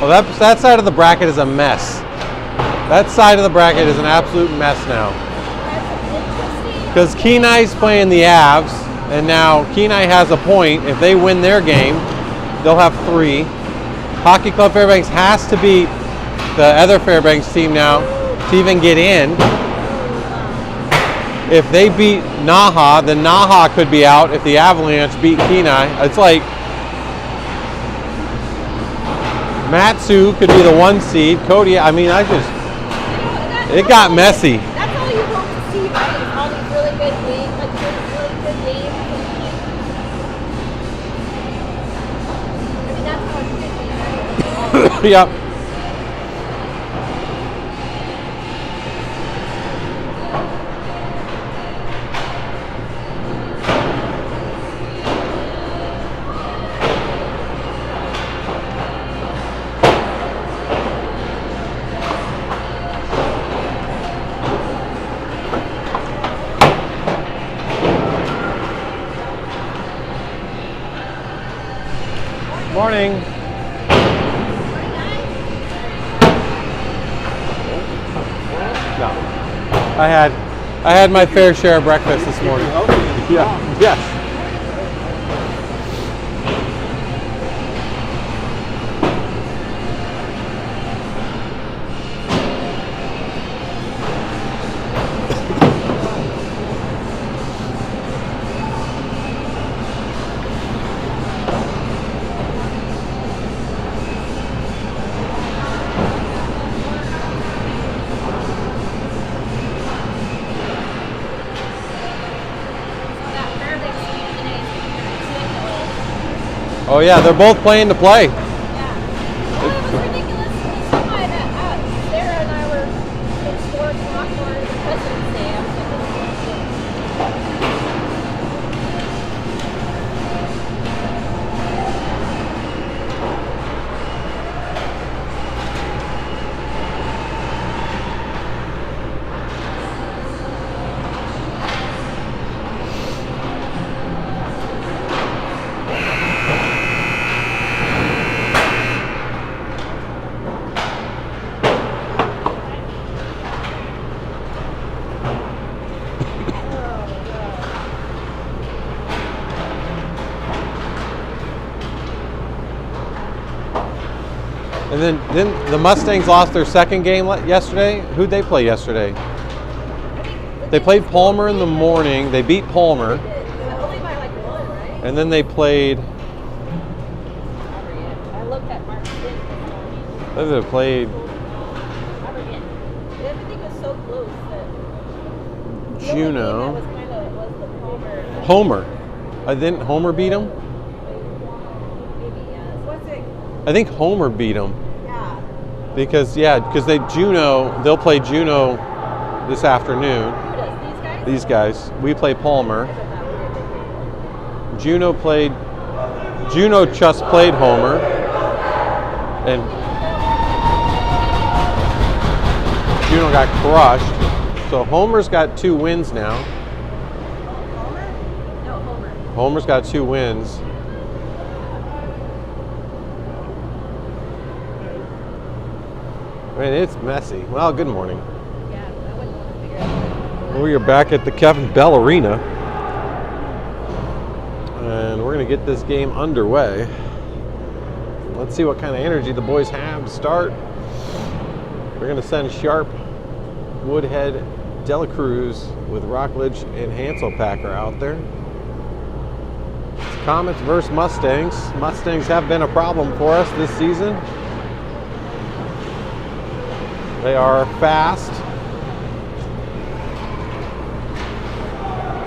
Well, that side of the bracket is a mess. That side of the bracket is an absolute mess now. Because Kenai's playing the Avs, and now Kenai has a point. If they win their game, they'll have 3. Hockey Club Fairbanks has to beat the other Fairbanks team now to even get in. If they beat Naha, then Naha could be out if the Avalanche beat Kenai. It's like Matsu could be the 1 seed. Cody, it got messy. That's all you want to see, right? Is all these really good games, like really good games. I mean, that's how it should be, right? Yep. Morning. No. I had my fair share of breakfast this morning. Yeah. Yes. Oh yeah, they're both playing to play. Yeah. Well, it was ridiculous. Sarah and I were in 4 o'clock for the President's Day. I was like, And then the Mustangs lost their second game yesterday. Who'd they play yesterday? They played Palmer in the morning. They beat Palmer. only by like 1, right? And then they played. I looked at Mark's thing this morning. They played I forget. Everything was so close that the only Juneau. game that was was the Palmer. Homer. Didn't Homer beat them? Maybe, yes. What's it? I think Homer beat them. Yeah. Because they'll play Juneau this afternoon. Who does? These guys? These guys. We play Palmer. Juneau just played Homer. And Juneau got crushed. So Homer's got 2 wins now. Palmer? No, Homer. Homer's got 2 wins. I mean, it's messy. Well, good morning. Yeah, I wouldn't want to figure out. We are back at the Kevin Bell Arena. And we're going to get this game underway. Let's see what kind of energy the boys have to start. We're going to send Sharp, Woodhead, Dela Cruz with Rockledge and Hanselpacker out there. It's Comets versus Mustangs. Mustangs have been a problem for us this season. They are fast,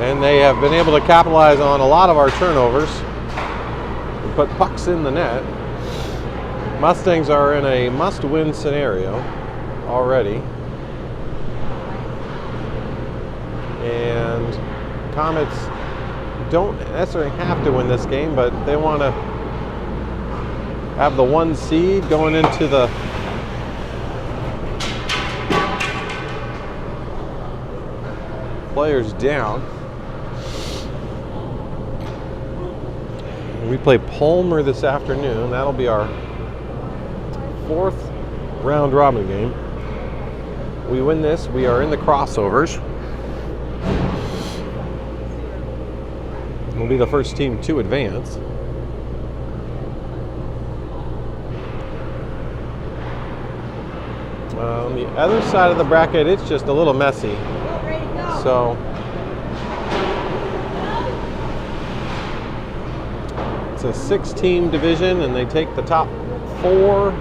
and they have been able to capitalize on a lot of our turnovers and put pucks in the net. Mustangs are in a must-win scenario already, and Comets don't necessarily have to win this game, but they want to have the 1 seed going into the players down. We play Palmer this afternoon. That'll be our 4th round robin game. We win this, we are in the crossovers. We'll be the first team to advance. On the other side of the bracket, it's just a little messy. So it's a 6-team division, and they take the top 4,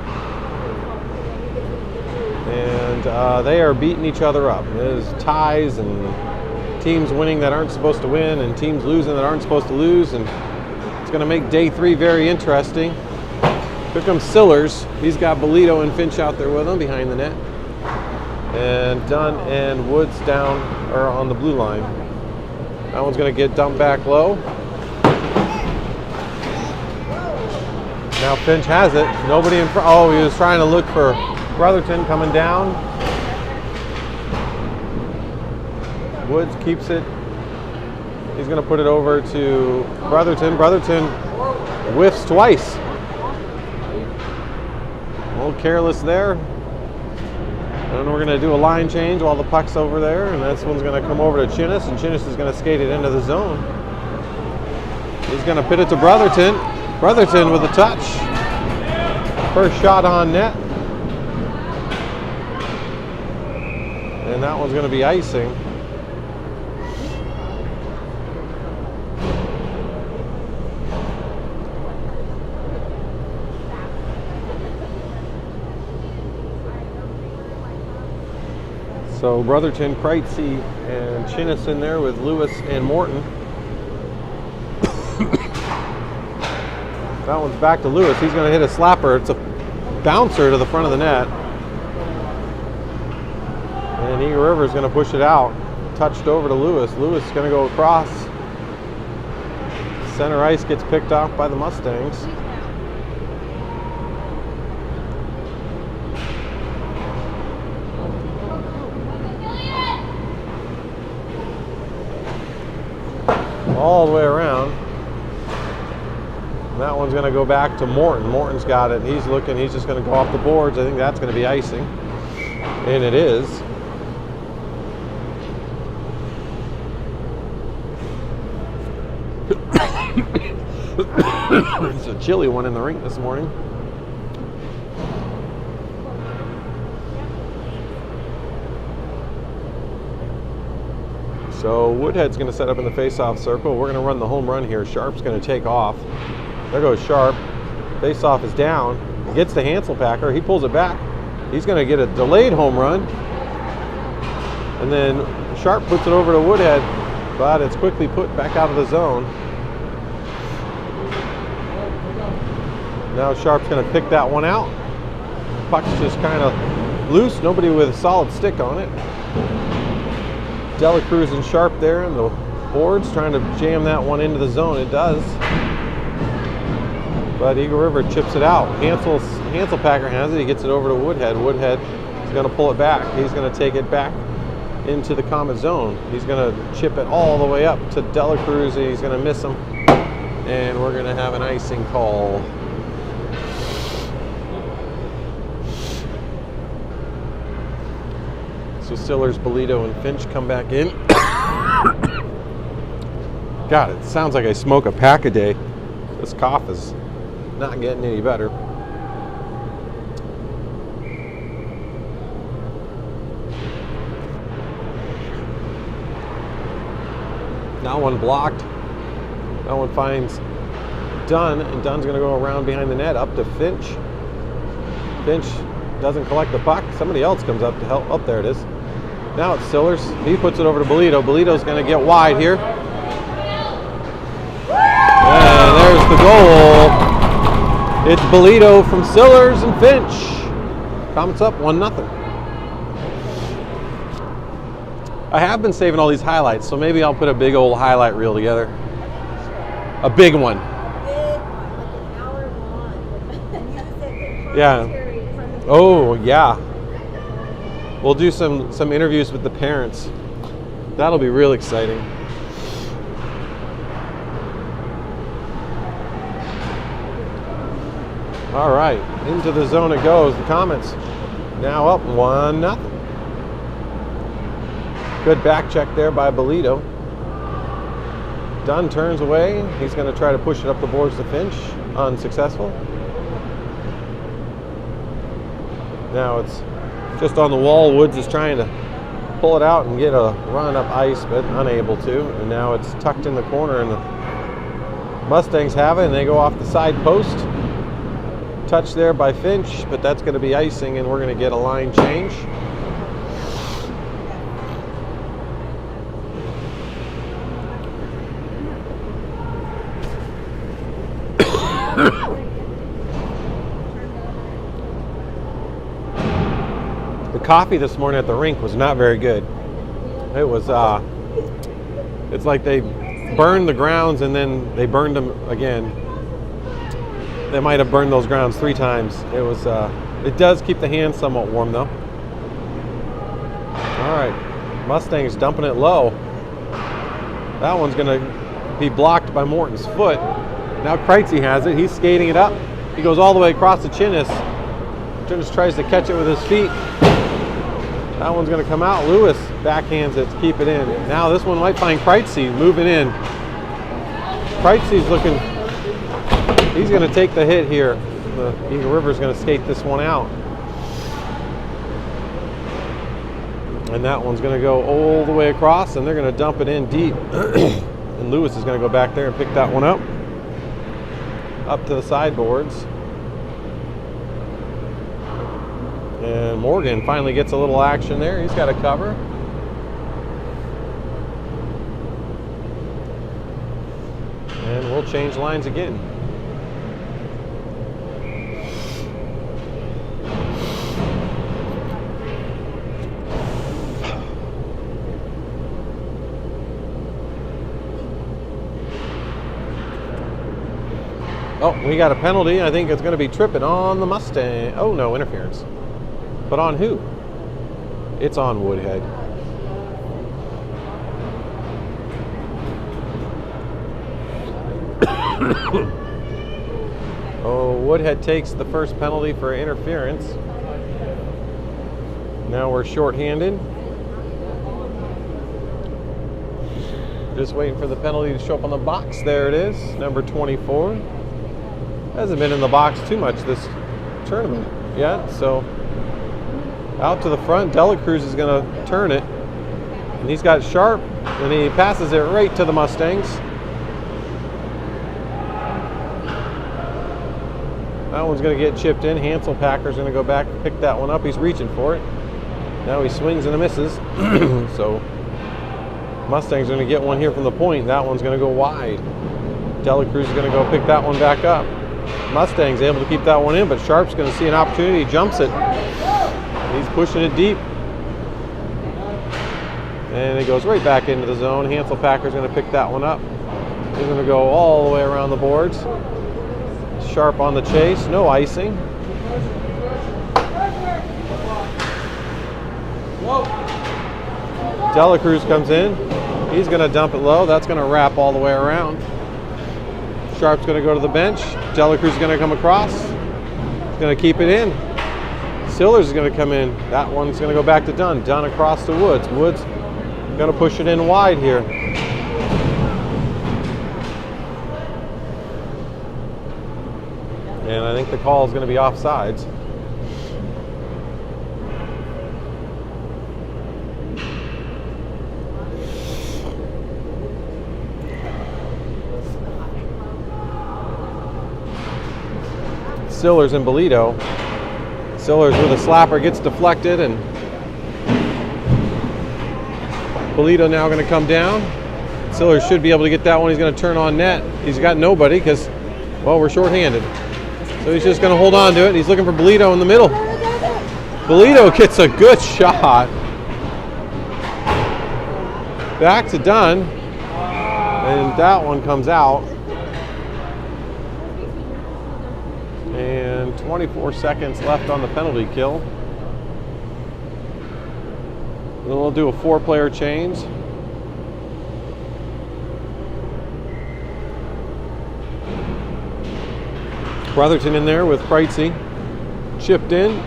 and they are beating each other up. There's ties and teams winning that aren't supposed to win, and teams losing that aren't supposed to lose, and it's going to make day 3 very interesting. Here comes Sillers. He's got Bolito and Finch out there with him behind the net, and Dunn and Woods down or on the blue line. That one's going to get dumped back low. Now Finch has it. Nobody in front. Oh, he was trying to look for Brotherton coming down. Woods keeps it. He's going to put it over to Brotherton. Brotherton whiffs twice. A little careless there. And we're going to do a line change while the puck's over there. And this one's going to come over to Chinnis. And Chinnis is going to skate it into the zone. He's going to put it to Brotherton. Brotherton with a touch. First shot on net. And that one's going to be icing. So Brotherton, Kreitze, and Chinnis in there with Lewis and Morton. That one's back to Lewis. He's going to hit a slapper. It's a bouncer to the front of the net. And Eagle River is going to push it out. Touched over to Lewis. Lewis is going to go across. Center ice gets picked off by the Mustangs. All the way around. And that one's going to go back to Morton. Morton's got it. He's looking. He's just going to go off the boards. I think that's going to be icing. And it is. It's a chilly one in the rink this morning. So Woodhead's going to set up in the face-off circle. We're going to run the home run here. Sharp's going to take off. There goes Sharp. Face-off is down. He gets the Hanselpacker. He pulls it back. He's going to get a delayed home run. And then Sharp puts it over to Woodhead, but it's quickly put back out of the zone. Now Sharp's going to pick that one out. Puck's just kind of loose. Nobody with a solid stick on it. Delacruz and Sharp there on the boards trying to jam that one into the zone. It does. But Eagle River chips it out. Hanselpacker has it. He gets it over to Woodhead. Woodhead is going to pull it back. He's going to take it back into the Comet zone. He's going to chip it all the way up to Delacruz, and he's going to miss him. And we're going to have an icing call. So Sillers, Bolito, and Finch come back in. God, it sounds like I smoke a pack a day. This cough is not getting any better. That one blocked. That one finds Dunn, and Dunn's going to go around behind the net up to Finch. Finch doesn't collect the puck. Somebody else comes up to help. Oh, there it is. Now it's Sillers. He puts it over to Bolito. Bolito's going to get wide here. And there's the goal. It's Bolito from Sillers and Finch. Comet's up 1-0. I have been saving all these highlights, so maybe I'll put a big old highlight reel together. A big one. Yeah. Oh, yeah. We'll do some interviews with the parents. That'll be real exciting. All right, into the zone it goes. The Comets now up 1-0. Good back check there by Bolito. Dunn turns away. He's going to try to push it up the boards to Finch. Unsuccessful. Now it's just on the wall. Woods is trying to pull it out and get a run up ice, but unable to. And now it's tucked in the corner, and the Mustangs have it, and they go off the side post. Touch there by Finch, but that's going to be icing, and we're going to get a line change. The coffee this morning at the rink was not very good. It was, it's like they burned the grounds and then they burned them again. They might have burned those grounds 3 times. It was, it does keep the hands somewhat warm though. All right, Mustangs dumping it low. That one's gonna be blocked by Morton's foot. Now Kreitze has it, he's skating it up. He goes all the way across to Chinnis. Chinnis tries to catch it with his feet. That one's going to come out. Lewis backhands it to keep it in. Now this one might find Kreitze moving in. Kreitze's looking, he's going to take the hit here. The Eagle River's going to skate this one out. And that one's going to go all the way across, and they're going to dump it in deep. And Lewis is going to go back there and pick that one up. Up to the sideboards. And Morgan finally gets a little action there. He's got a cover. And we'll change lines again. Oh, we got a penalty. I think it's going to be tripping on the Mustang. Oh, no, interference. But on who? It's on Woodhead. Oh, Woodhead takes the first penalty for interference. Now we're shorthanded. Just waiting for the penalty to show up on the box. There it is, number 24. Hasn't been in the box too much this tournament yet, so out to the front. Delacruz is going to turn it, and he's got Sharp, and he passes it right to the Mustangs. That one's going to get chipped in. Hansel Packer's going to go back and pick that one up. He's reaching for it. Now he swings and misses. So Mustangs are going to get one here from the point. That one's going to go wide. Delacruz is going to go pick that one back up. Mustangs able to keep that one in, but Sharp's going to see an opportunity. He jumps it. He's pushing it deep. And it goes right back into the zone. Hansel Packer's going to pick that one up. He's going to go all the way around the boards. Sharp on the chase. No icing. Delacruz comes in. He's going to dump it low. That's going to wrap all the way around. Sharp's going to go to the bench. Delacruz is going to come across. He's going to keep it in. Sillers is going to come in. That one's going to go back to Dunn. Dunn across to Woods. Woods going to push it in wide here. And I think the call is going to be offsides. Sillers and Bolito. Sillers with a slapper gets deflected, and Bolito now going to come down. Sillers should be able to get that one. He's going to turn on net. He's got nobody because, well, we're shorthanded. So he's just going to hold on to it. He's looking for Bolito in the middle. Bolito gets a good shot. Back to Dunn. And that one comes out. And 24 seconds left on the penalty kill. Then we'll do a 4-player change. Brotherton in there with Preitzy. Chipped in.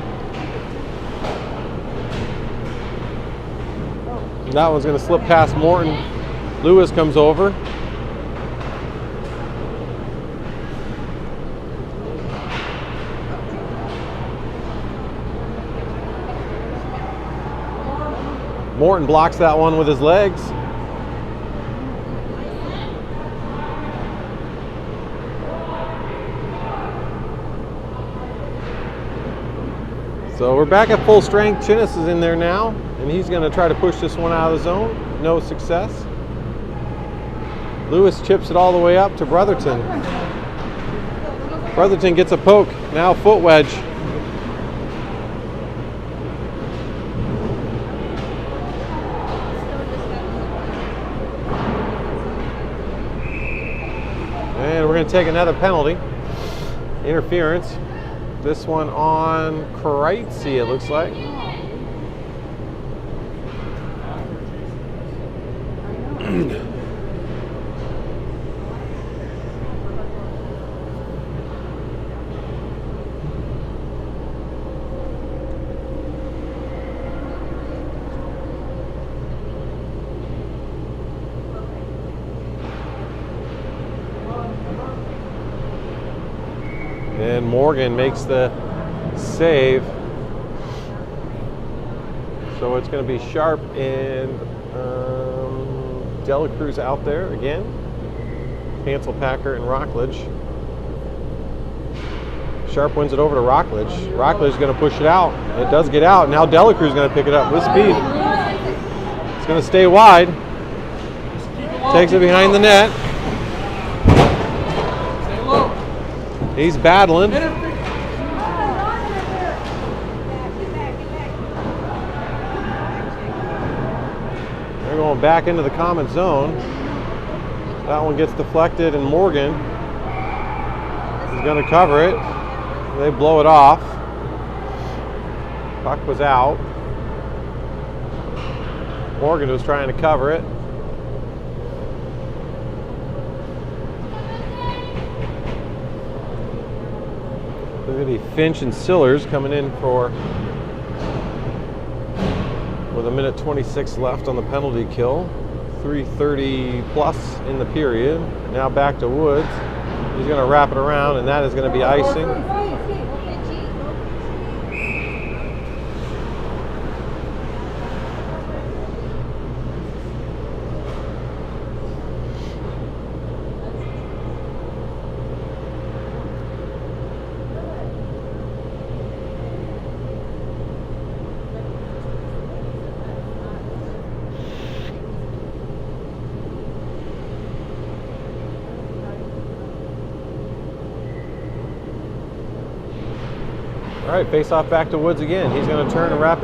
That one's going to slip past Morton. Lewis comes over. Morton blocks that one with his legs. So we're back at full strength. Chinnis is in there now, and he's going to try to push this one out of the zone. No success. Lewis chips it all the way up to Brotherton. Brotherton gets a poke. Now foot wedge. And we're going to take another penalty. Interference. This one on Preitzy, it looks like. And Morgan makes the save. So it's going to be Sharp and Dela Cruz out there again. Hansel Packer and Rockledge. Sharp wins it over to Rockledge. Rockledge is going to push it out. It does get out. Now Dela Cruz is going to pick it up with speed. It's going to stay wide. Takes it behind the net. He's battling. They're going back into the Comet zone. That one gets deflected, and Morgan is going to cover it. They blow it off. Puck was out. Morgan was trying to cover it. There's going to be Finch and Sillers coming in for, with a minute 26 left on the penalty kill. 3:30 plus in the period. Now back to Woods. He's going to wrap it around, and that is going to be icing. All right, face off back to Woods again. He's going to turn and wraps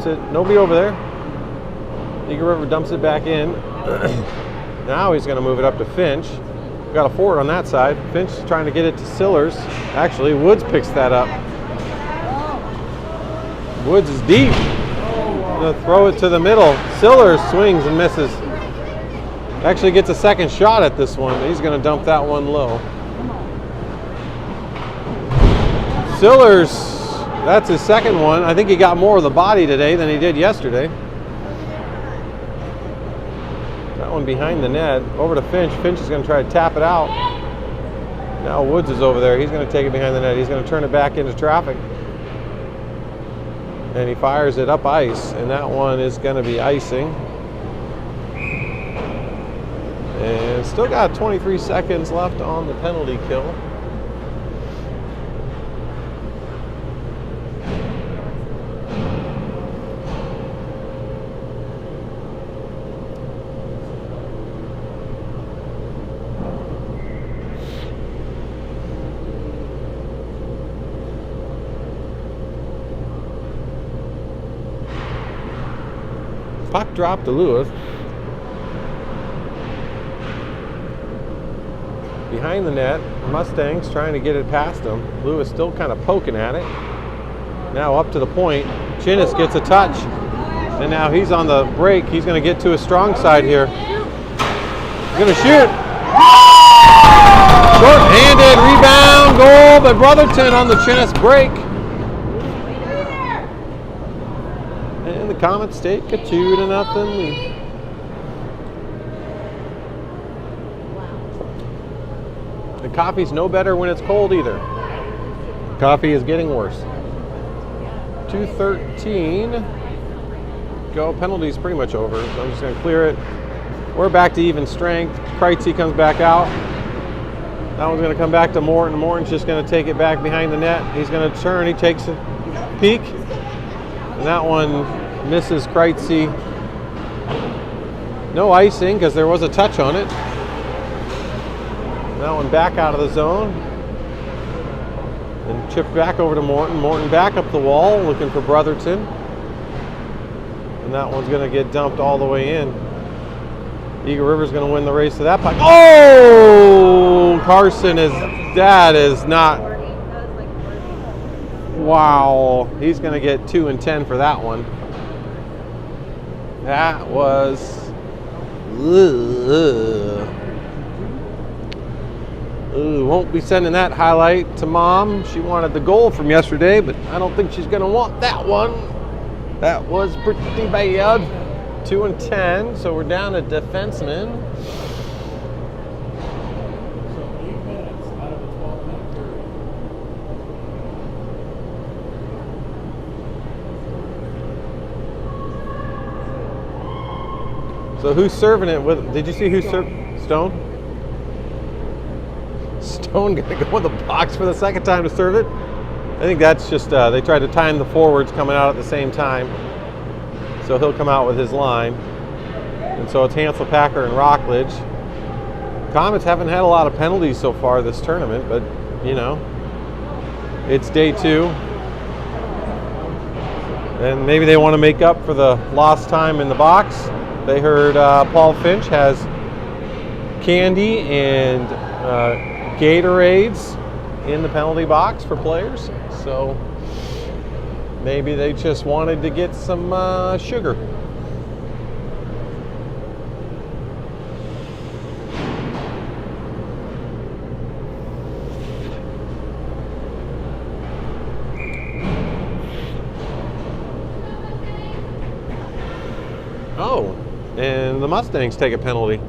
it. Nobody over there. Eagle River dumps it back in. Now he's going to move it up to Finch. Got a forward on that side. Finch is trying to get it to Sillers. Actually, Woods picks that up. Woods is deep. Going to throw it to the middle. Sillers swings and misses. Actually gets a second shot at this one. He's going to dump that one low. Sillers, that's his second one. I think he got more of the body today than he did yesterday. That one behind the net. Over to Finch. Finch is going to try to tap it out. Now Woods is over there. He's going to take it behind the net. He's going to turn it back into traffic. And he fires it up ice. And that one is going to be icing. And still got 23 seconds left on the penalty kill. Puck drop to Lewis. Behind the net, Mustangs trying to get it past him. Lewis still kind of poking at it. Now up to the point. Chinnis gets a touch. And now he's on the break. He's going to get to his strong side here. He's going to shoot. Short-handed rebound. own goal, but Brotherton on the Chinnis break. And the Comets take a 2-0 lead. The coffee's no better when it's cold either. Coffee is getting worse. 2:13. Go. Penalty's pretty much over, so I'm just going to clear it. We're back to even strength. Kreitze comes back out. That one's going to come back to Morton. Morton's just going to take it back behind the net. He's going to turn. He takes a peek. And that one misses Kreitze. No icing because there was a touch on it. That one back out of the zone. And chipped back over to Morton. Morton back up the wall looking for Brotherton. And that one's going to get dumped all the way in. Eagle River's going to win the race to that puck. Oh! Carson that is not. Wow. He's going to get 2 and 10 for that one. That was. Ooh, won't be sending that highlight to Mom. She wanted the goal from yesterday, but I don't think she's going to want that one. That was pretty bad. 2 and 10, so we're down a defenseman. So who's serving it with? Did you see who served? Stone? Stone gonna go in the box for the second time to serve it. I think that's just they tried to time the forwards coming out at the same time. So he'll come out with his line. And so it's Hansel, Packer, and Rockledge. Comets haven't had a lot of penalties so far this tournament, but you know, it's day 2. And maybe they want to make up for the lost time in the box. They heard Paul Finch has candy and Gatorades in the penalty box for players. So maybe they just wanted to get some sugar. Oh, and the Mustangs take a penalty.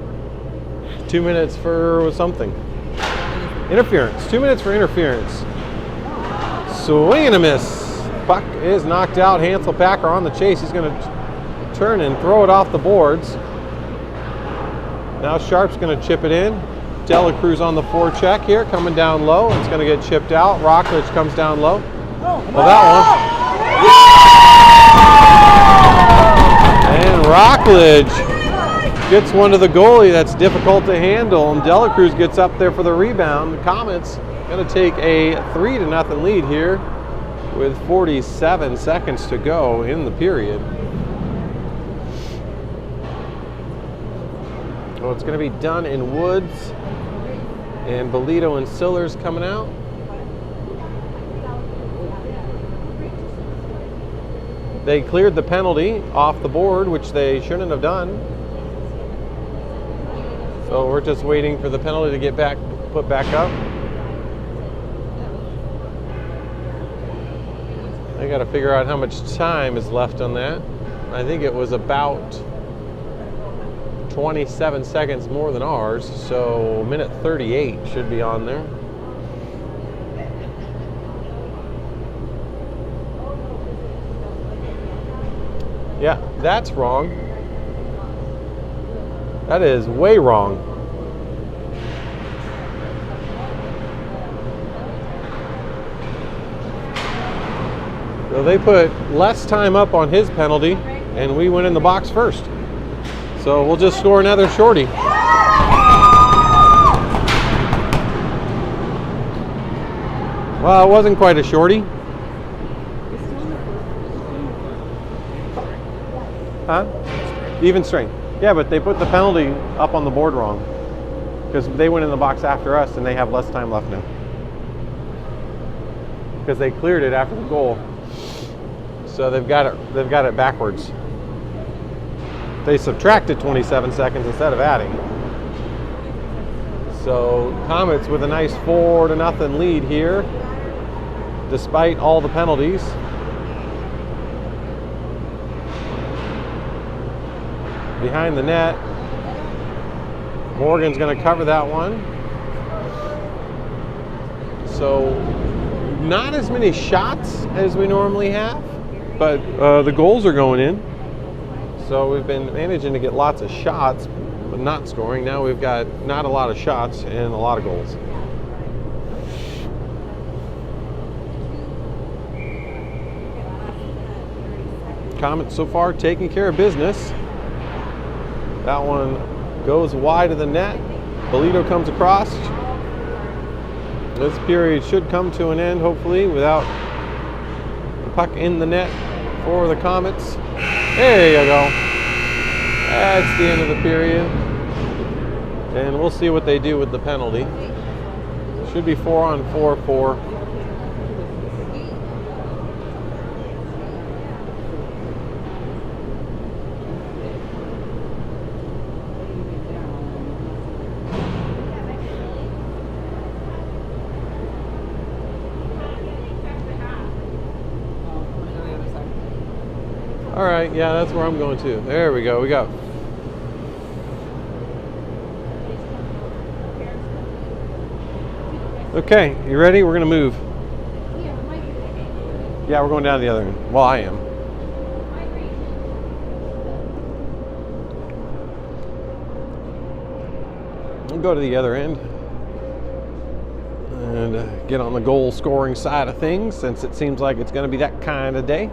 2 minutes for something. Interference. 2 minutes for interference. Swing and a miss. Puck is knocked out. Hansel Packer on the chase. He's going to turn and throw it off the boards. Now Sharp's going to chip it in. Delacruz on the forecheck here, coming down low. It's going to get chipped out. Rockledge comes down low. Well, that one. And Rockledge gets one to the goalie that's difficult to handle, and Delacruz gets up there for the rebound. The Comets going to take a 3-0 lead here with 47 seconds to go in the period. Well, it's going to be done in Woods, and Bolito and Sillers coming out. They cleared the penalty off the board, which they shouldn't have done. So we're just waiting for the penalty to get put back up. I got to figure out how much time is left on that. I think it was about 27 seconds more than ours, so minute 38 should be on there. Yeah, that's wrong. That is way wrong. So they put less time up on his penalty, and we went in the box first. So we'll just score another shorty. Well, it wasn't quite a shorty. Huh? Even strength. Yeah, but they put the penalty up on the board wrong because they went in the box after us and they have less time left now because they cleared it after the goal. So they've got it backwards. They subtracted 27 seconds instead of adding. So Comets with a nice 4-0 lead here, despite all the penalties. Behind the net, Morgan's going to cover that one. So not as many shots as we normally have, but the goals are going in. So we've been managing to get lots of shots, but not scoring. Now we've got not a lot of shots and a lot of goals. Comet so far taking care of business. That one goes wide of the net. Bolito comes across. This period should come to an end, hopefully, without the puck in the net for the Comets. There you go. That's the end of the period. And we'll see what they do with the penalty. Should be 4-on-4 for All right, yeah, that's where I'm going to. There we go. We got. Okay, you ready? We're gonna move. Yeah, we're going down to the other end. Well, I am. We'll go to the other end and get on the goal scoring side of things, since it seems like it's going to be that kind of day.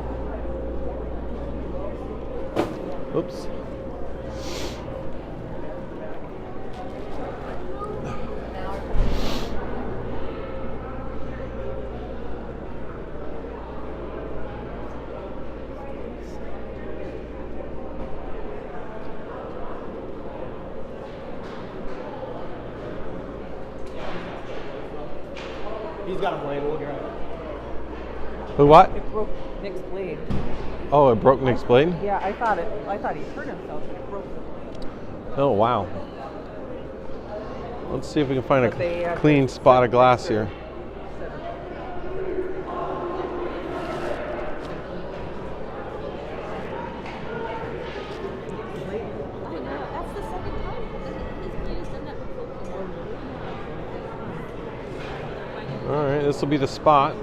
Oops. He's got a blade. We'll grab it. Who what? It broke Nick's blade. Oh, it broke Nick's blade? Yeah, I thought he hurt himself, but it broke the blade. Oh, wow. Let's see if we can find But they, a clean spot of glass here. All right, this will be the spot.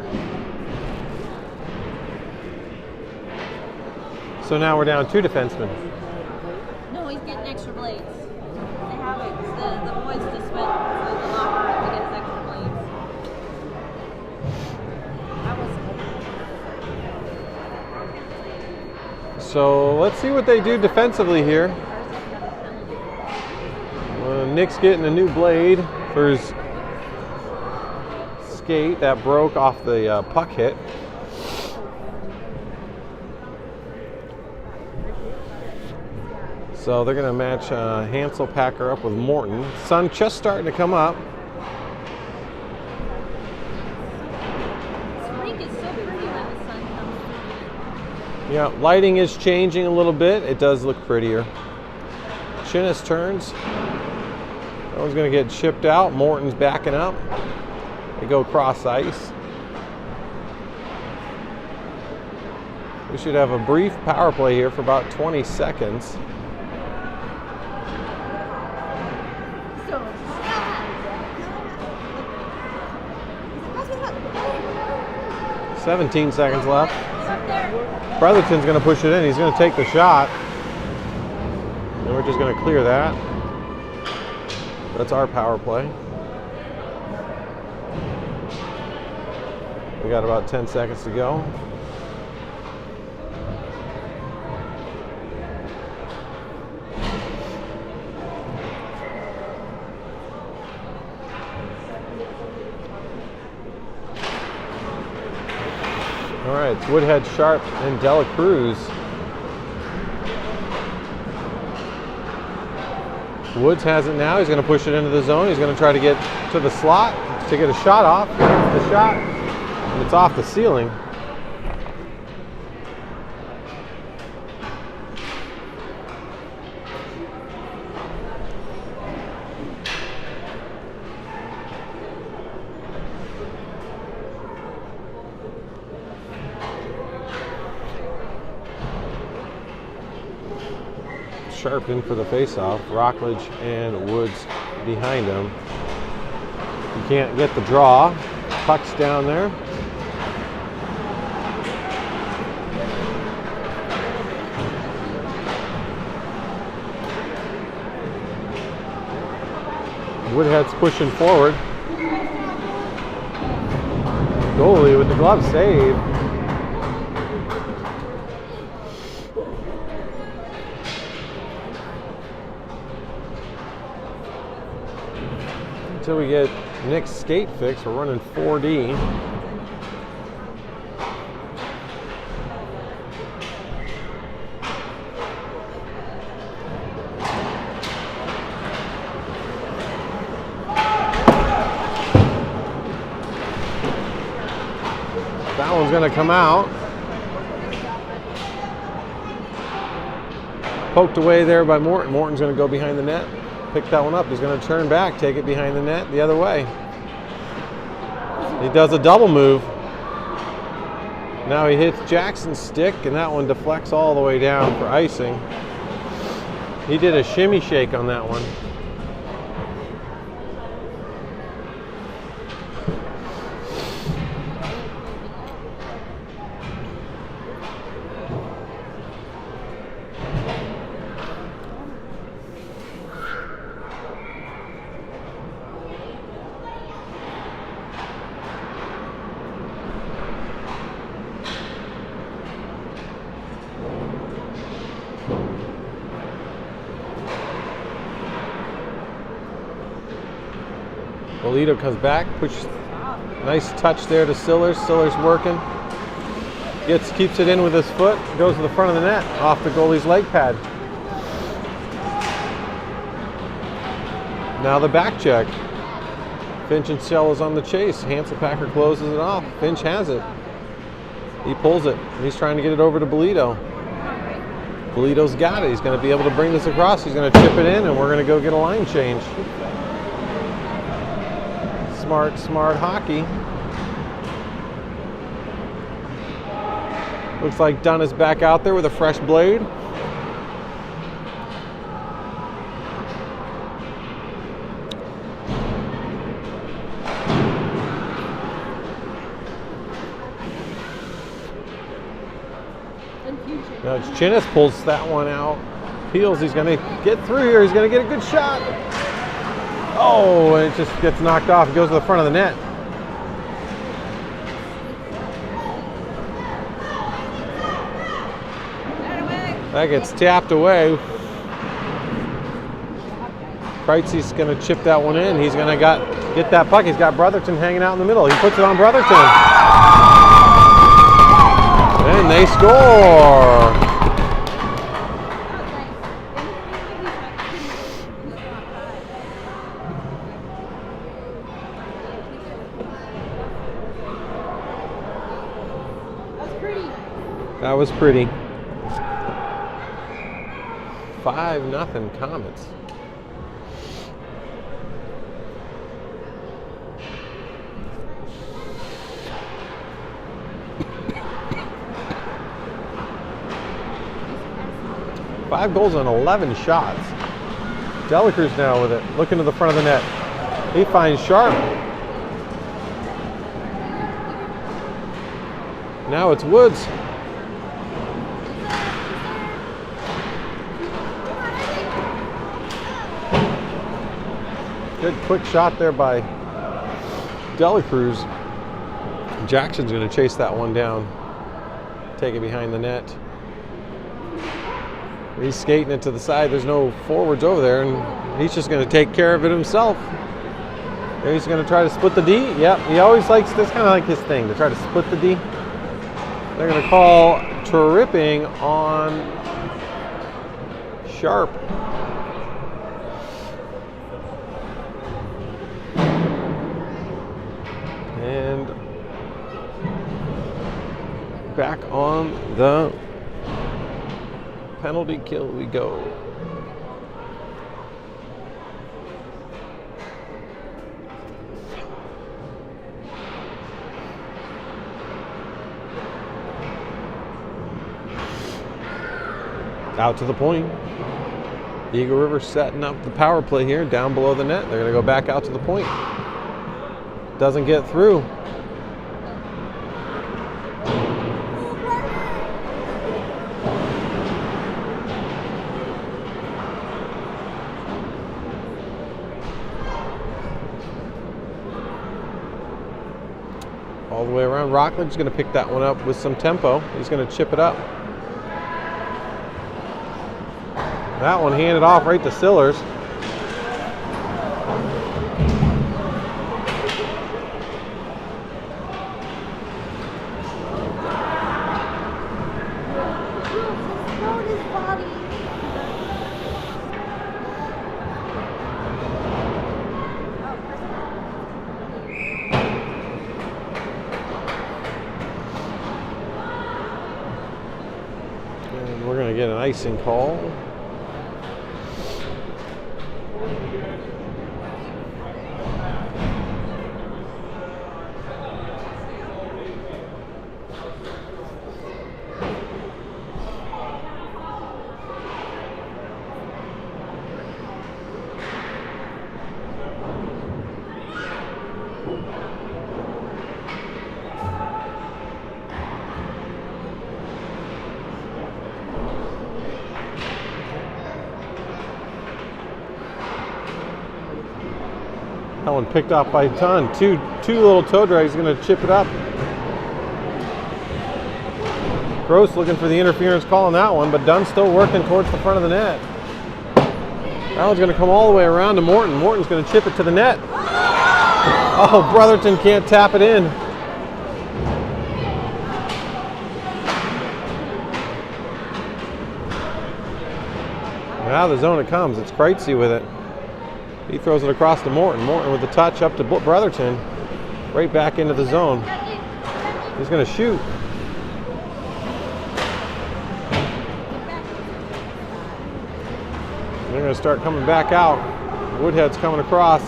So now we're down 2 defensemen. No, he's getting extra blades. They have it. The boys just went to the locker room to get his extra blades. That was. So let's see what they do defensively here. Nick's getting a new blade for his skate that broke off the puck hit. So they're going to match Hansel Packer up with Morton. Sun just starting to come up. This rink is so pretty when the sun comes through. Yeah, lighting is changing a little bit. It does look prettier. Chinnis turns. That one's going to get chipped out. Morton's backing up. They go cross ice. We should have a brief power play here for about 20 seconds. 17 seconds left. Brotherton's going to push it in. He's going to take the shot. And we're just going to clear that. That's our power play. We got about 10 seconds to go. All right, it's Woodhead, Sharp, and Dela Cruz. Woods has it now. He's going to push it into the zone. He's going to try to get to the slot to get a shot off. The shot, and it's off the ceiling. Sharp in for the face-off. Rockledge and Woods behind him. You can't get the draw. Puck's down there. Woodhead's pushing forward. Goalie with the glove save. Until we get Nick's skate fix, we're running 4D. That one's going to come out. Poked away there by Morton. Morton's going to go behind the net. Pick that one up. He's going to turn back, take it behind the net the other way. He does a double move. Now he hits Jackson's stick, and that one deflects all the way down for icing. He did a shimmy shake on that one. Bolito comes back, pushes, nice touch there to Sillers. Sillers working, keeps it in with his foot, goes to the front of the net, off the goalie's leg pad. Now the back check. Finch and Shell is on the chase. Hanselpacker closes it off. Finch has it. He pulls it. He's trying to get it over to Bolito. Bolito's got it. He's going to be able to bring this across. He's going to chip it in, and we're going to go get a line change. Smart hockey. Looks like Dunn is back out there with a fresh blade. Now Chinnis pulls that one out. Peels, he's going to get through here. He's going to get a good shot. Oh, and it just gets knocked off. It goes to the front of the net. That gets tapped away. Kreitzy's going to chip that one in. He's going to get that puck. He's got Brotherton hanging out in the middle. He puts it on Brotherton. And they score. That was pretty. 5-0 Comets. Five goals on 11 shots. Delacruz now with it, looking to the front of the net. He finds Sharp. Now it's Woods. Good quick shot there by Delacruz. Jackson's going to chase that one down. Take it behind the net. He's skating it to the side. There's no forwards over there, and he's just going to take care of it himself. He's going to try to split the D. Yep, he always likes this, kind of like his thing, to try to split the D. They're going to call tripping on Sharp. And back on the penalty kill we go. Out to the point. Eagle River setting up the power play here down below the net. They're going to go back out to the point. Doesn't get through. All the way around. Rockledge's going to pick that one up with some tempo. He's going to chip it up. That one handed off right to Sillers. And we're going to get an icing call. That one picked off by Dunn. Two little toe drags, going to chip it up. Gross looking for the interference call on that one, but Dunn's still working towards the front of the net. That one's going to come all the way around to Morton. Morton's going to chip it to the net. Oh, Brotherton can't tap it in. Now the zone it comes. It's Kreitzy with it. He throws it across to Morton. Morton with the touch up to Brotherton. Right back into the zone. He's going to shoot. They're going to start coming back out. Woodhead's coming across.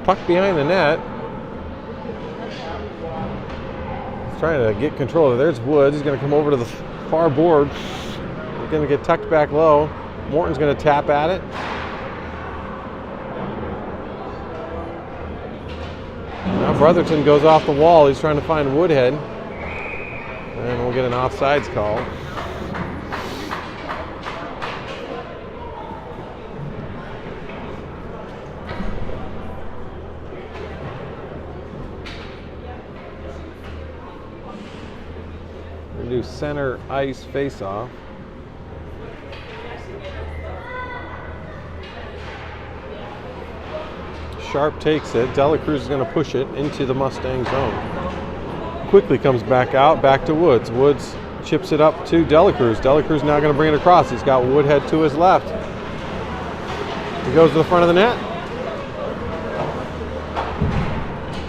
Puck behind the net. He's trying to get control of it. There's Woods. He's going to come over to the far board. He's going to get tucked back low. Morton's going to tap at it. Now Brotherton goes off the wall. He's trying to find Woodhead. And we'll get an offsides call. Do center ice face-off. Sharp takes it. Delacruz is going to push it into the Mustang zone. Quickly comes back out, back to Woods. Woods chips it up to Delacruz. Delacruz now going to bring it across. He's got Woodhead to his left. He goes to the front of the net.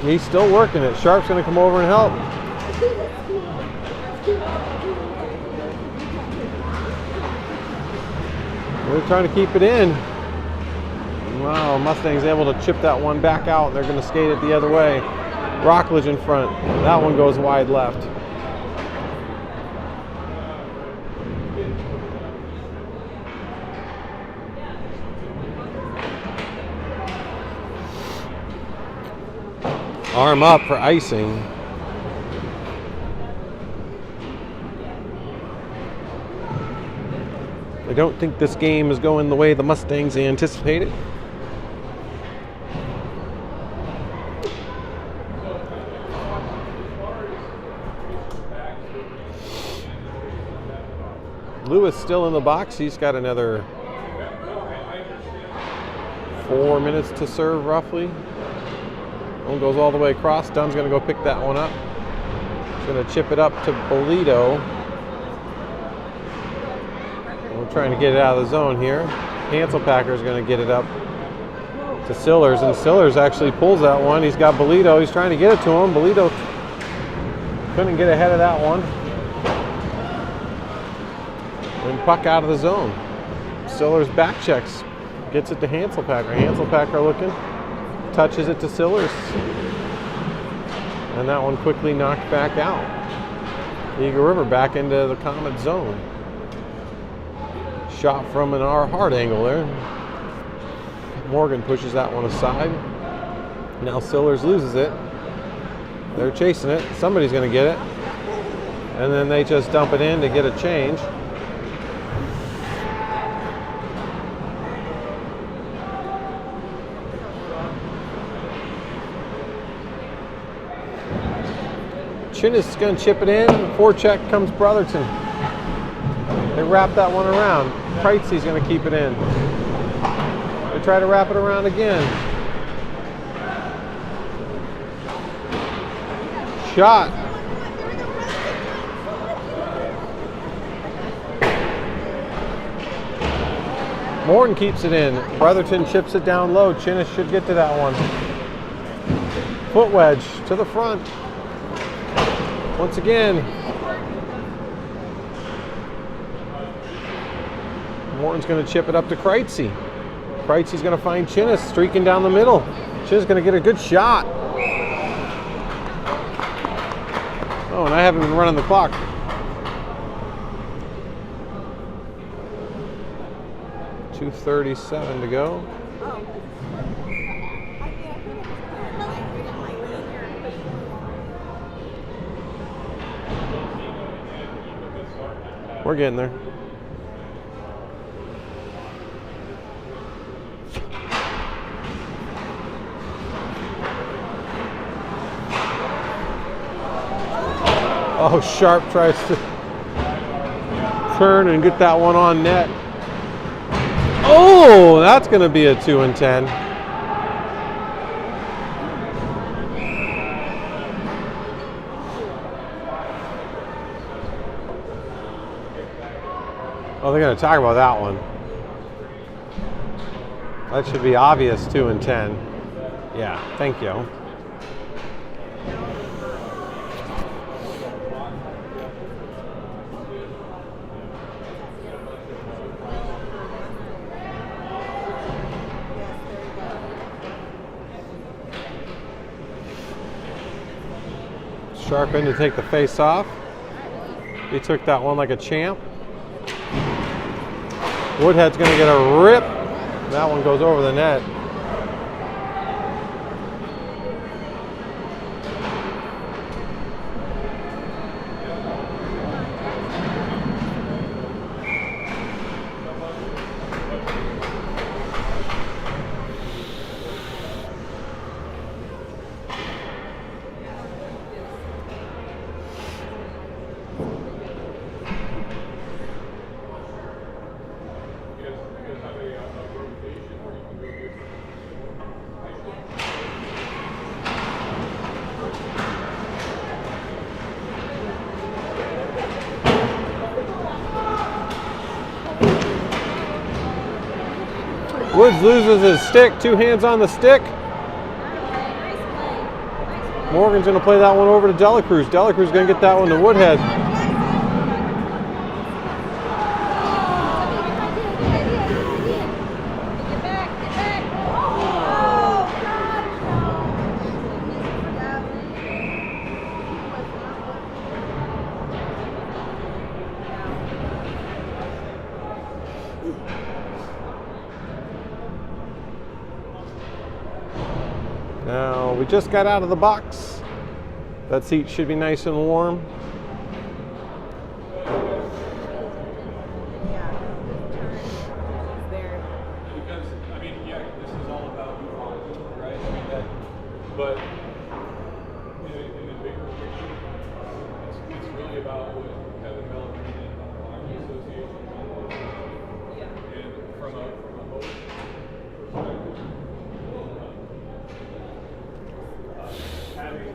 And he's still working it. Sharp's going to come over and help. They're trying to keep it in. Wow, Mustang's able to chip that one back out. They're going to skate it the other way. Rockledge in front. That one goes wide left. Arm up for icing. I don't think this game is going the way the Mustangs anticipated. Lewis still in the box. He's got another 4 minutes to serve, roughly. One goes all the way across. Dunn's going to go pick that one up. He's going to chip it up to Bolito. We're trying to get it out of the zone here. Hanselpacker's going to get it up to Sillers, and Sillers actually pulls that one. He's got Bolito. He's trying to get it to him. Bolito couldn't get ahead of that one. And puck out of the zone. Sillers back checks. Gets it to Hanselpacker. Hanselpacker looking. Touches it to Sillers. And that one quickly knocked back out. Eagle River back into the Comet zone. Shot from an hard angle there. Morgan pushes that one aside. Now Sillers loses it. They're chasing it. Somebody's going to get it. And then they just dump it in to get a change. Chinnis is going to chip it in. Forecheck comes Brotherton. They wrap that one around. Kreitzy's going to keep it in. They try to wrap it around again. Shot. Morton keeps it in. Brotherton chips it down low. Chinnis should get to that one. Foot wedge to the front. Once again. Morton's going to chip it up to Kreitzy. Kreitzy's going to find Chinnis streaking down the middle. Chinnis going to get a good shot. Oh, and I haven't been running the clock. .237 to go. We're getting there. Oh, Sharp tries to turn and get that one on net. Oh, that's going to be a 2 and 10. Oh, they're going to talk about that one. That should be obvious 2 and 10. Yeah, thank you. Sharp in to take the face off. He took that one like a champ. Woodhead's going to get a rip. That one goes over the net. Woods loses his stick, 2 hands on the stick. Morgan's going to play that one over to Delacruz. Delacruz going to get that one to Woodhead. Now, we just got out of the box. That seat should be nice and warm. Because, I mean, yeah, this is all about right? I mean, that, but in the bigger picture, it's really about what Kevin Bellarmine and the Hockey Association and from a host perspective. Having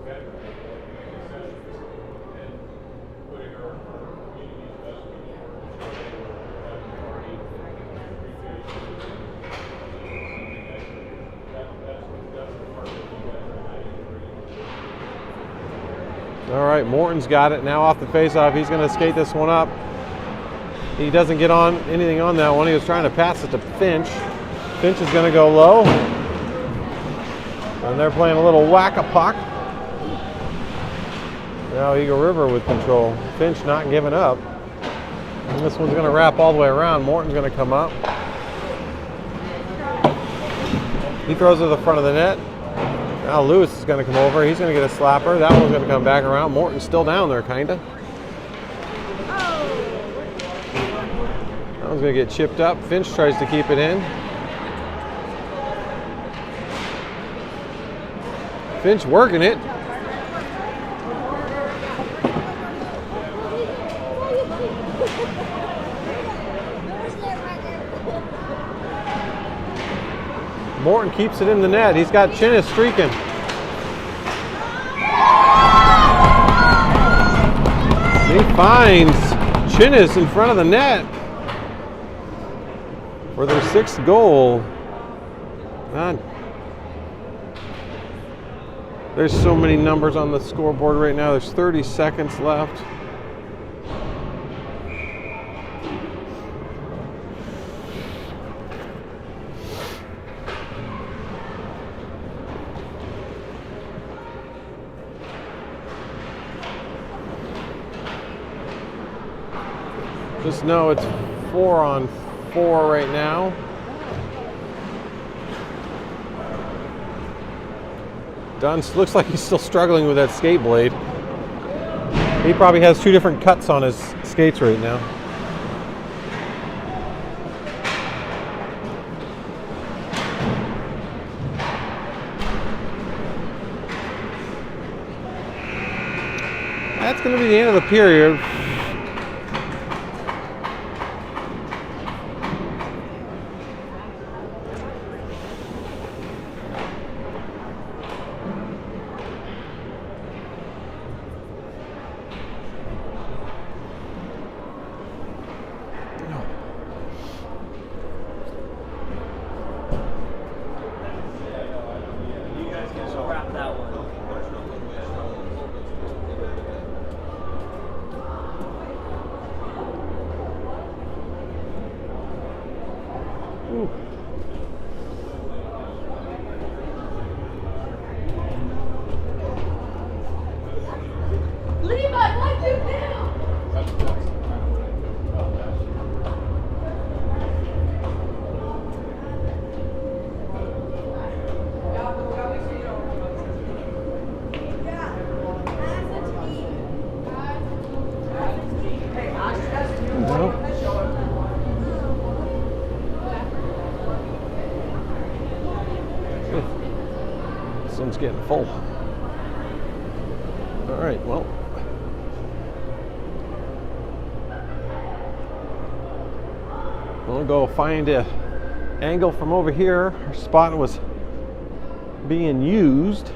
veterans in sessions and putting our community's best people party appreciation. That's the part that you guys are adding. All right, Morton's got it. Now off the face-off, he's going to skate this one up. He doesn't get on anything on that one. He was trying to pass it to Finch. Finch is going to go low. And they're playing a little whack-a-puck. Now Eagle River with control. Finch not giving up. And this one's going to wrap all the way around. Morton's going to come up. He throws it to the front of the net. Now Lewis is going to come over. He's going to get a slapper. That one's going to come back around. Morton's still down there, kind of. That one's going to get chipped up. Finch tries to keep it in. Finch working it. Morton keeps it in the net. He's got Chinnis streaking. He finds Chinnis in front of the net for their 6th goal. God. There's so many numbers on the scoreboard right now. There's 30 seconds left. Just know it's 4-on-4 right now. Dunn looks like he's still struggling with that skate blade. He probably has 2 different cuts on his skates right now. That's going to be the end of the period. This one's getting full. All right, well. We'll go find a angle from over here. Our spot was being used.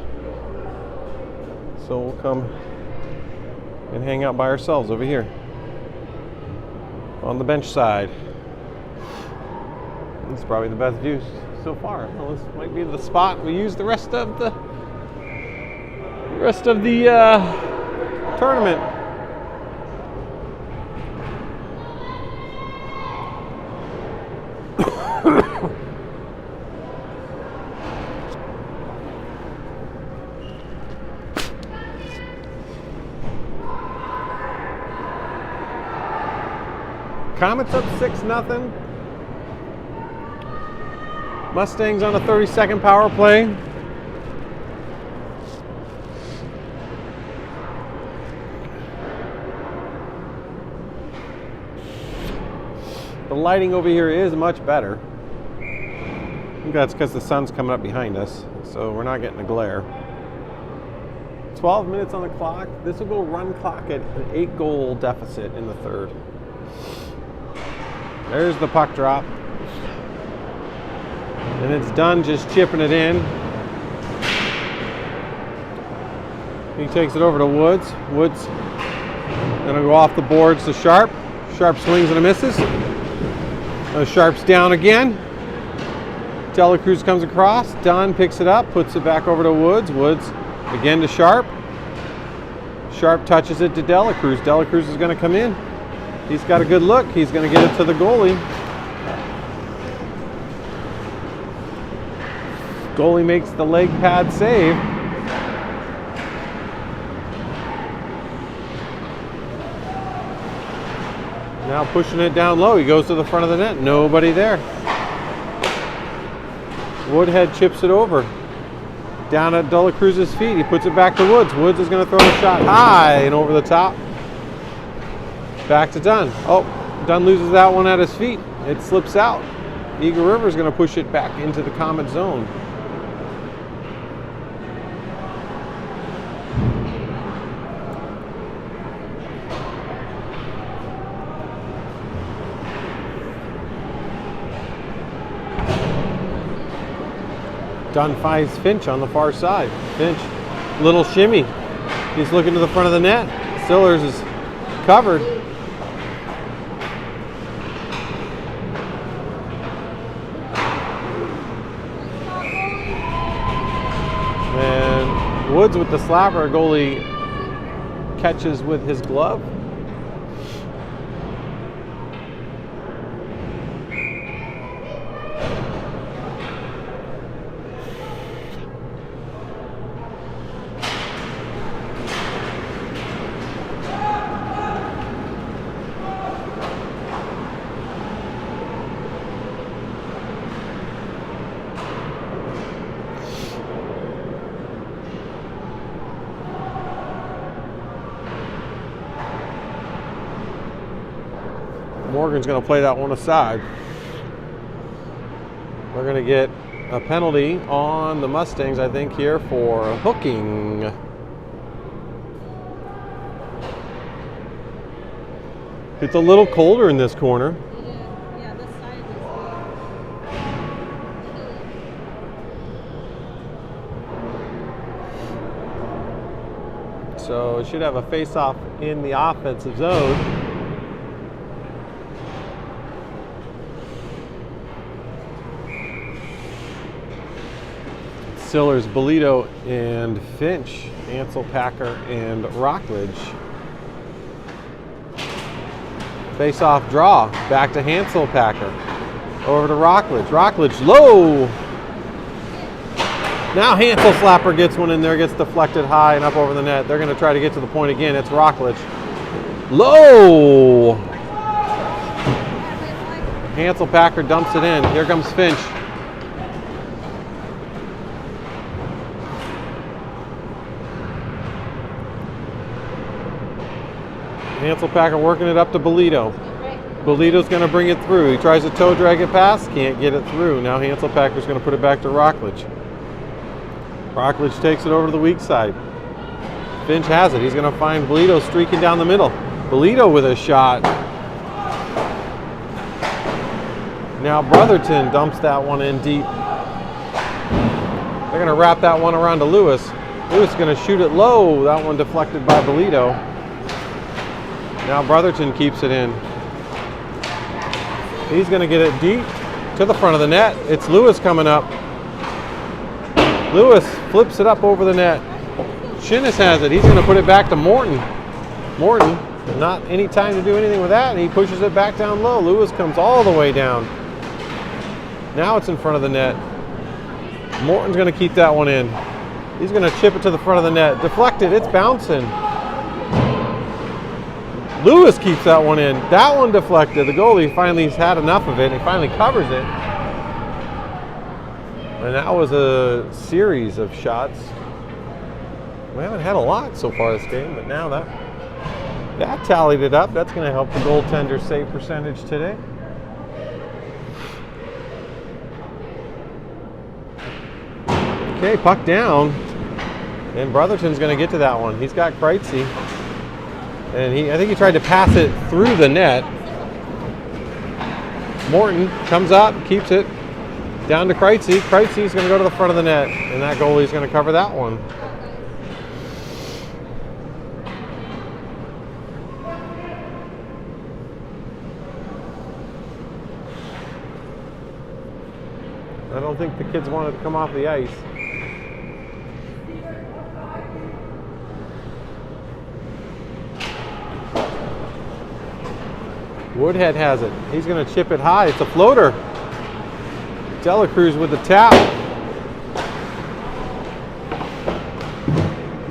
So we'll come and hang out by ourselves over here on the bench side. This is probably the best view so far. Well, this might be the spot we use the rest of the tournament. Comet's up 6-0. Mustangs on a 30-second power play. The lighting over here is much better. I think that's because the sun's coming up behind us, so we're not getting a glare. 12 minutes on the clock. This will go run clock at an 8-goal deficit in the third. There's the puck drop. And it's done just chipping it in. He takes it over to Woods. Woods gonna go off the boards to Sharp. Sharp swings and misses. Sharp's down again. Delacruz comes across. Dunn picks it up, puts it back over to Woods. Woods again to Sharp. Sharp touches it to Delacruz. Delacruz is gonna come in. He's got a good look. He's going to get it to the goalie. Goalie makes the leg pad save. Now pushing it down low. He goes to the front of the net. Nobody there. Woodhead chips it over. Down at De La Cruz's feet. He puts it back to Woods. Woods is going to throw a shot high and over the top. Back to Dunn. Oh, Dunn loses that one at his feet. It slips out. Eagle River is going to push it back into the Comet zone. Dunn finds Finch on the far side. Finch, little shimmy. He's looking to the front of the net. Stillers is covered. And Woods with the slapper. Goalie catches with his glove. Morgan's going to play that one aside. We're going to get a penalty on the Mustangs, I think, here for hooking. It's a little colder in this corner. Yeah, this side is So it should have a face-off in the offensive zone. Sillers, Bolito, and Finch, Ansel, Packer, and Rockledge. Face-off draw, back to Hansel, Packer. Over to Rockledge. Rockledge low. Now Hansel Slapper gets one in there, gets deflected high and up over the net. They're going to try to get to the point again. It's Rockledge. Low. Hansel, Packer dumps it in. Here comes Finch. Hansel Packer working it up to Bolito. Bolito's going to bring it through. He tries to toe drag it past, can't get it through. Now Hansel Packer's going to put it back to Rockledge. Rockledge takes it over to the weak side. Finch has it. He's going to find Bolito streaking down the middle. Bolito with a shot. Now Brotherton dumps that one in deep. They're going to wrap that one around to Lewis. Lewis is going to shoot it low. That one deflected by Bolito. Now Brotherton keeps it in. He's going to get it deep to the front of the net. It's Lewis coming up. Lewis flips it up over the net. Shinnis has it. He's going to put it back to Morton. Morton, not any time to do anything with that, and he pushes it back down low. Lewis comes all the way down. Now it's in front of the net. Morton's going to keep that one in. He's going to chip it to the front of the net. Deflected. It's bouncing. Lewis keeps that one in. That one deflected. The goalie finally's had enough of it. He finally covers it. And that was a series of shots. We haven't had a lot so far this game, but now that tallied it up. That's going to help the goaltender save percentage today. Okay, puck down. And Brotherton's going to get to that one. He's got Kreitzy. And I think he tried to pass it through the net. Morton comes up, keeps it down to Kreitzy. Kreitzy's going to go to the front of the net, and that goalie's going to cover that one. I don't think the kids wanted to come off the ice. Woodhead has it. He's going to chip it high. It's a floater. Delacruz with the tap.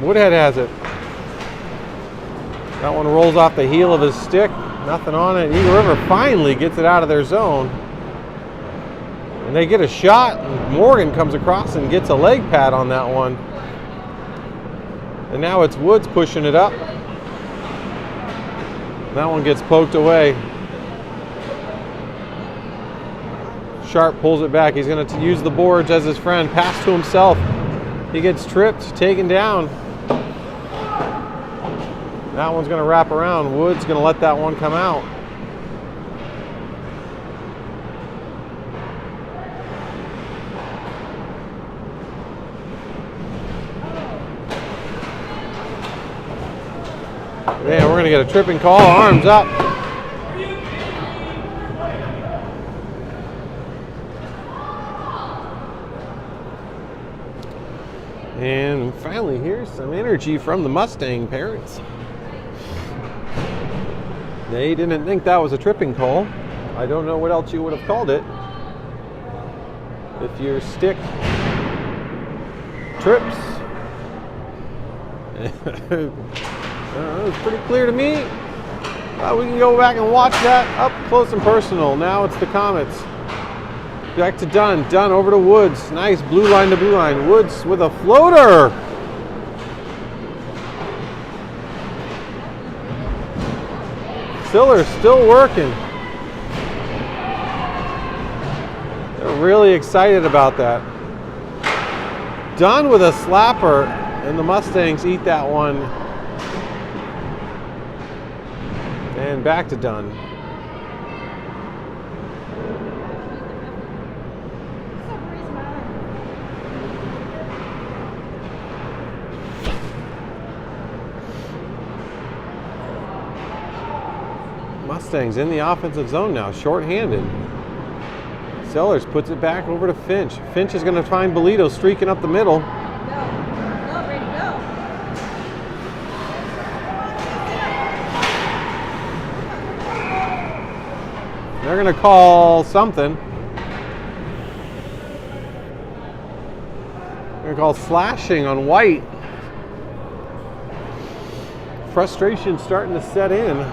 Woodhead has it. That one rolls off the heel of his stick. Nothing on it. Eagle River finally gets it out of their zone. And they get a shot. And Morgan comes across and gets a leg pad on that one. And now it's Woods pushing it up. That one gets poked away. Sharp pulls it back. He's going to use the boards as his friend. Pass to himself. He gets tripped, taken down. That one's going to wrap around. Woods going to let that one come out. Man, we're going to get a tripping call. Arms up. And finally, here's some energy from the Mustang parents. They didn't think that was a tripping call. I don't know what else you would have called it. If your stick trips. It's pretty clear to me. We can go back and watch that up close and personal. Now it's the Comets. Back to Dunn. Dunn over to Woods. Nice blue line to blue line. Woods with a floater. Stiller's still working. They're really excited about that. Dunn with a slapper, and the Mustangs eat that one. And back to Dunn. Mustangs in the offensive zone now, short-handed. Sellers puts it back over to Finch. Finch is going to find Bolito streaking up the middle. They're going to call something. They're going to call slashing on White. Frustration starting to set in.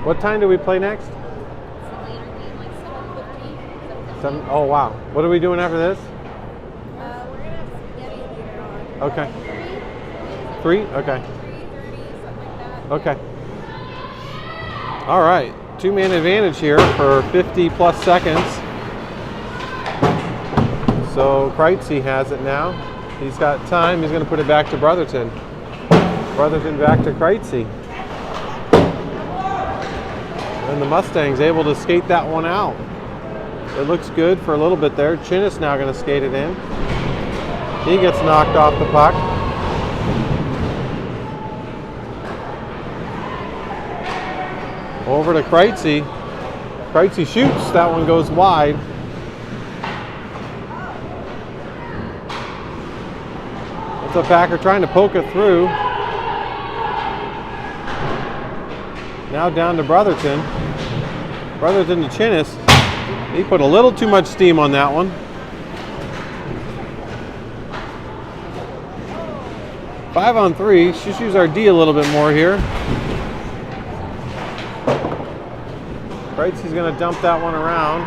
What time do we play next? It's a later game, like 7:15. 7. Oh wow. What are we doing after this? We're gonna have spaghetti later on. Okay. 3? Okay. 3:30, something like that. Okay. All right. 2-man advantage here for 50 plus seconds. So Kreitze has it now. He's got time. He's going to put it back to Brotherton. Brotherton back to Kreitze. And the Mustangs able to skate that one out. It looks good for a little bit there. Chinnis now going to skate it in. He gets knocked off the puck. Over to Kreitze. Kreitze shoots. That one goes wide. It's a Packer trying to poke it through. Now down to Brotherton. Brotherton to Chinnis. He put a little too much steam on that one. 5-on-3. Just use our D a little bit more here. Kreitze's going to dump that one around.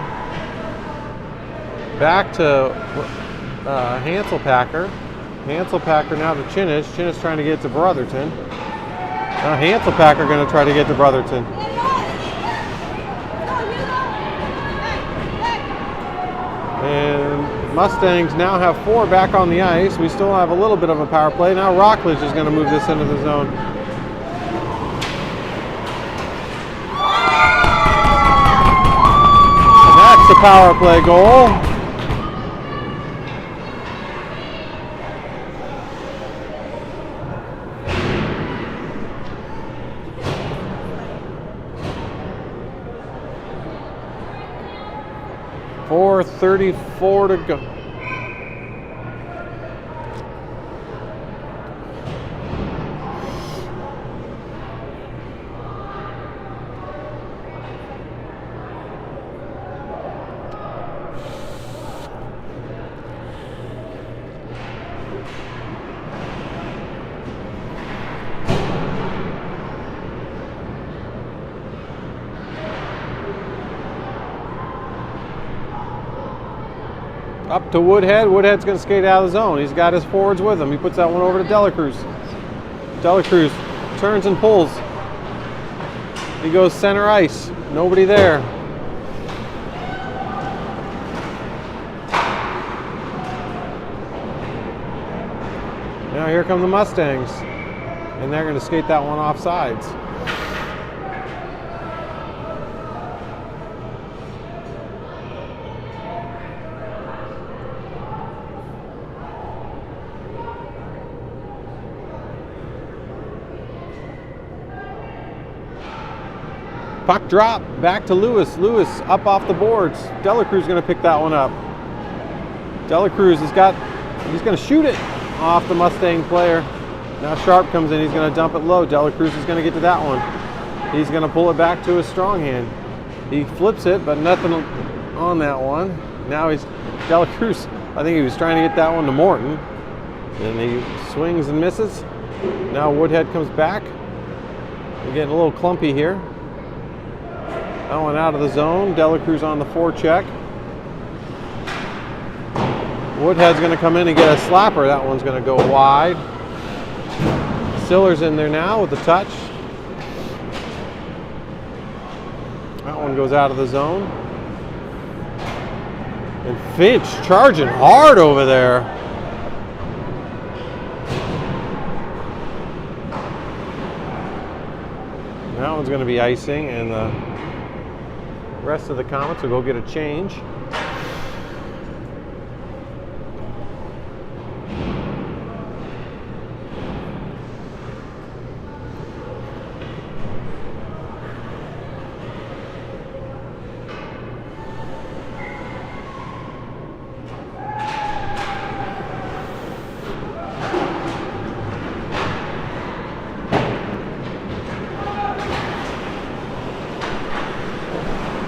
Back to Hanselpacker. Hanselpacker now to Chinnis. Chinnis trying to get to Brotherton. Now Hanselpacker going to try to get to Brotherton. And Mustangs now have 4 back on the ice. We still have a little bit of a power play. Now Rockledge is going to move this into the zone. power play goal. .434 to go. Up to Woodhead. Woodhead's going to skate out of the zone. He's got his forwards with him. He puts that one over to Delacruz. Delacruz turns and pulls. He goes center ice. Nobody there. Now here come the Mustangs. And they're going to skate that one off sides. Puck drop, back to Lewis. Lewis up off the boards. Delacruz going to pick that one up. Delacruz he's going to shoot it off the Mustang player. Now Sharp comes in, he's going to dump it low. Delacruz is going to get to that one. He's going to pull it back to his strong hand. He flips it, but nothing on that one. Now Delacruz, I think he was trying to get that one to Morton. And he swings and misses. Now Woodhead comes back. We're getting a little clumpy here. That one out of the zone. Delacruz on the forecheck. Woodhead's going to come in and get a slapper. That one's going to go wide. Siller's in there now with the touch. That one goes out of the zone. And Finch charging hard over there. That one's going to be icing, and the rest of the Comets will go get a change.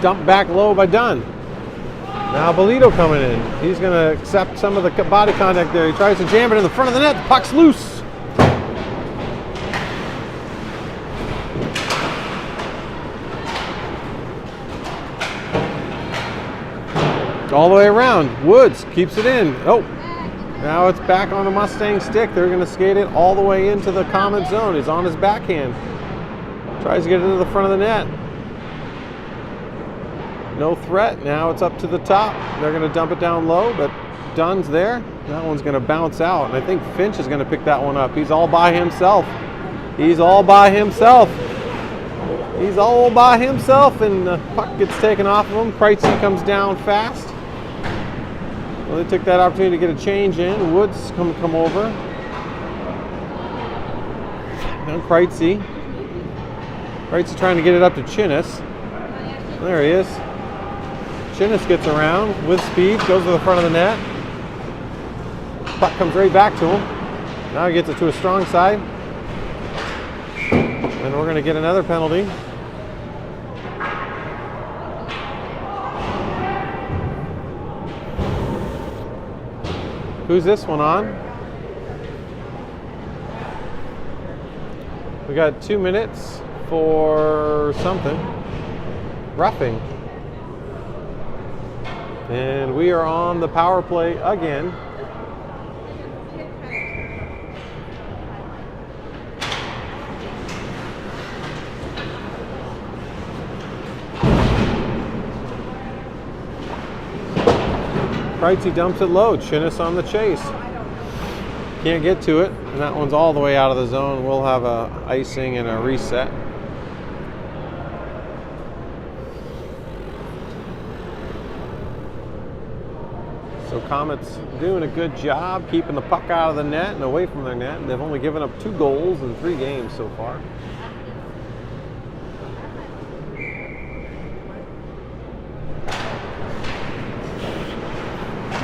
Dumped back low by Dunn. Now Bolito coming in. He's going to accept some of the body contact there. He tries to jam it in the front of the net. The puck's loose. All the way around. Woods keeps it in. Oh, now it's back on the Mustang stick. They're going to skate it all the way into the Comet zone. He's on his backhand. Tries to get it into the front of the net. No threat. Now it's up to the top. They're going to dump it down low, but Dunn's there. That one's going to bounce out, and I think Finch is going to pick that one up. He's all by himself. He's all by himself. He's all by himself, and the puck gets taken off of him. Kreitzy comes down fast. Well, they took that opportunity to get a change in. Woods come over. Now Kreitzy trying to get it up to Chinnis. There he is. Chinnis gets around with speed, goes to the front of the net. Puck comes right back to him. Now he gets it to a strong side. And we're going to get another penalty. Who's this one on? We got 2 minutes for something. Roughing. And we are on the power play again. Kreitzy dumps it low. Chinnis on the chase. Can't get to it. And that one's all the way out of the zone. We'll have a icing and a reset. So Comet's doing a good job keeping the puck out of the net and away from their net. They've only given up 2 goals in 3 games so far.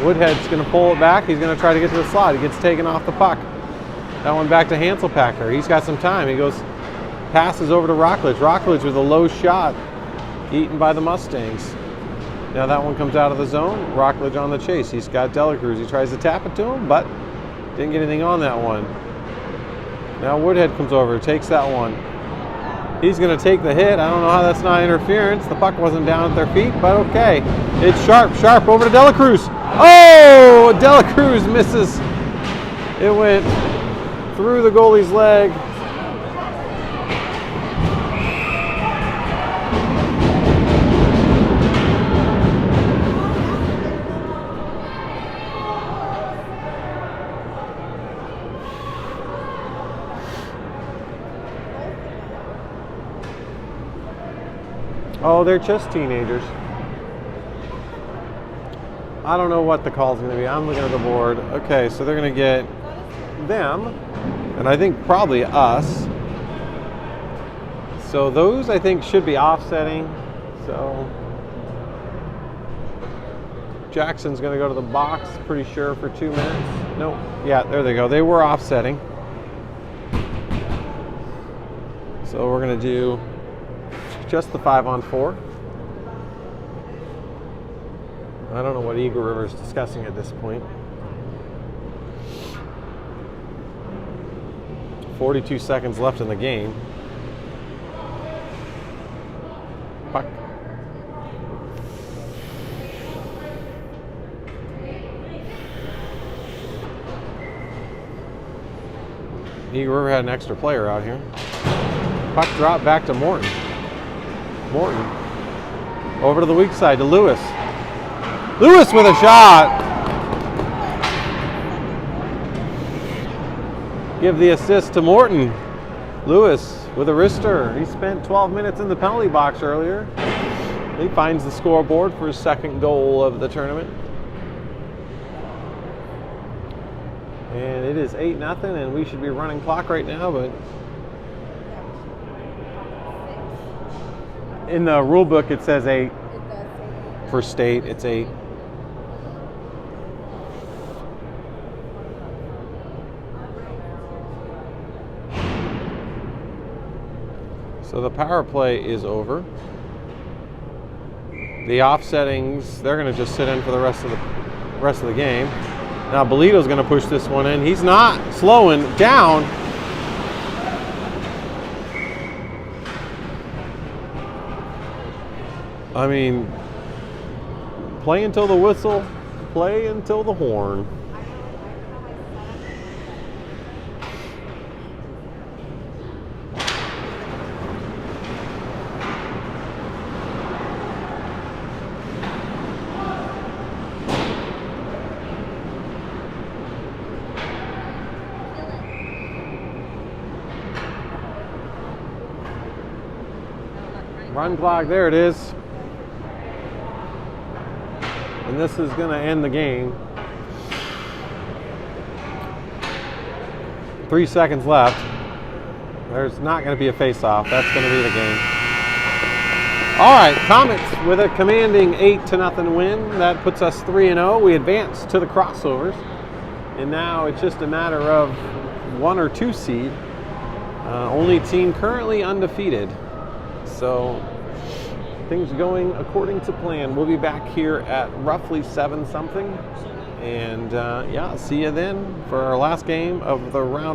Woodhead's going to pull it back. He's going to try to get to the slot. He gets taken off the puck. That one back to Hanselpacker. He's got some time. He goes, passes over to Rockledge. Rockledge with a low shot, eaten by the Mustangs. Now that one comes out of the zone. Rockledge on the chase. He's got Delacruz. He tries to tap it to him, but didn't get anything on that one. Now Woodhead comes over, takes that one. He's going to take the hit. I don't know how that's not interference. The puck wasn't down at their feet, but okay. It's Sharp. Sharp over to Delacruz. Oh! Delacruz misses. It went through the goalie's leg. Oh, they're just teenagers. I don't know what the call's going to be. I'm looking at the board. Okay, so they're going to get them, and I think probably us. So those, I think, should be offsetting. So Jackson's going to go to the box, pretty sure, for 2 minutes. Nope. Yeah, there they go. They were offsetting. So we're going to do just the 5-on-4. I don't know what Eagle River is discussing at this point. 42 seconds left in the game. Puck. Eagle River had an extra player out here. Puck drop back to Morton. Morton over to the weak side to Lewis. Lewis with a shot. Give the assist to Morton. Lewis with a wrister. He spent 12 minutes in the penalty box earlier. He finds the scoreboard for his 2nd goal of the tournament. And it is 8-0, and we should be running clock right now, but in the rule book it says 8. For state, it's 8. So the power play is over. The offsettings, they're going to just sit in for the rest of the game. Now Bolito's going to push this one in. He's not slowing down. I mean, play until the whistle, play until the horn. Run clock, there it is. And this is going to end the game. 3 seconds left. There's not going to be a face-off. That's going to be the game. All right, Comets with a commanding 8-0 win. That puts us 3-0. We advance to the crossovers. And now it's just a matter of 1 or 2 seed. Only team currently undefeated. So things going according to plan. We'll be back here at roughly 7-something. And yeah, see you then for our last game of the round.